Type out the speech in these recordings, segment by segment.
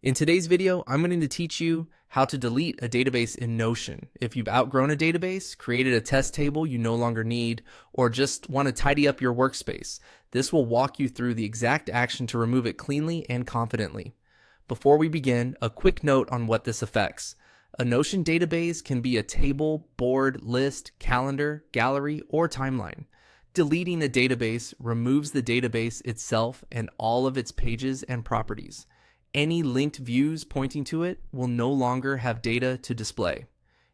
In today's video, I'm going to teach you how to delete a database in Notion. If you've outgrown a database, created a test table you no longer need, or just want to tidy up your workspace, this will walk you through the exact action to remove it cleanly and confidently. Before we begin, a quick note on what this affects. A Notion database can be a table, board, list, calendar, gallery, or timeline. Deleting a database removes the database itself and all of its pages and properties. Any linked views pointing to it will no longer have data to display.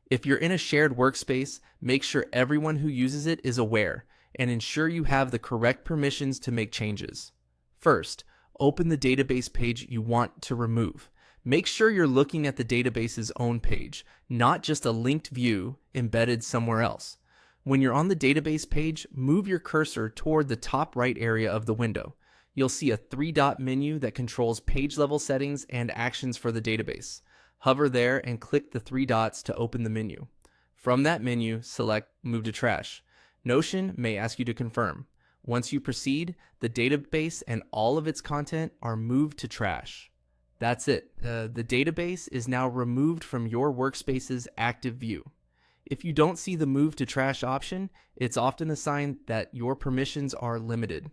If you're in a shared workspace, make sure everyone who uses it is aware and ensure you have the correct permissions to make changes. First, open the database page you want to remove. Make sure you're looking at the database's own page, not just a linked view embedded somewhere else. When you're on the database page, move your cursor toward the top right area of the window. You'll see a three-dot menu that controls page level settings and actions for the database. Hover there and click the three dots to open the menu. From that menu, select Move to Trash. Notion may ask you to confirm. Once you proceed, the database and all of its content are moved to trash. That's it. The database is now removed from your workspace's active view. If you don't see the Move to Trash option, it's often a sign that your permissions are limited.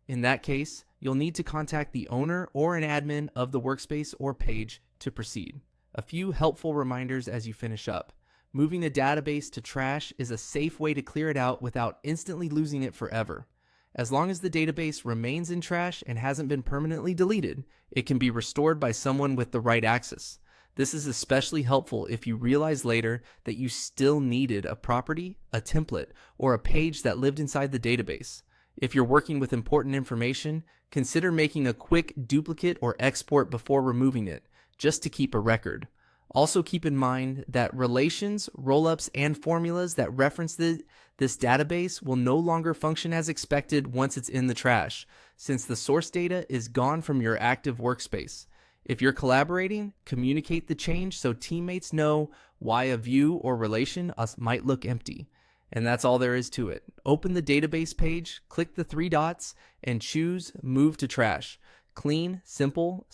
In that case, you'll need to contact the owner or an admin of the workspace or page to proceed. A few helpful reminders as you finish up. Moving a database to trash is a safe way to clear it out without instantly losing it forever. As long as the database remains in trash and hasn't been permanently deleted, it can be restored by someone with the right access. This is especially helpful if you realize later that you still needed a property, a template, or a page that lived inside the database. If you're working with important information, consider making a quick duplicate or export before removing it, just to keep a record. Also keep in mind that relations, rollups, and formulas that reference this database will no longer function as expected once it's in the trash, since the source data is gone from your active workspace. If you're collaborating, communicate the change so teammates know why a view or relation might look empty. And that's all there is to it. Open the database page, click the three dots, and choose Move to Trash. Clean, simple,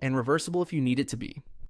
and reversible if you need it to be.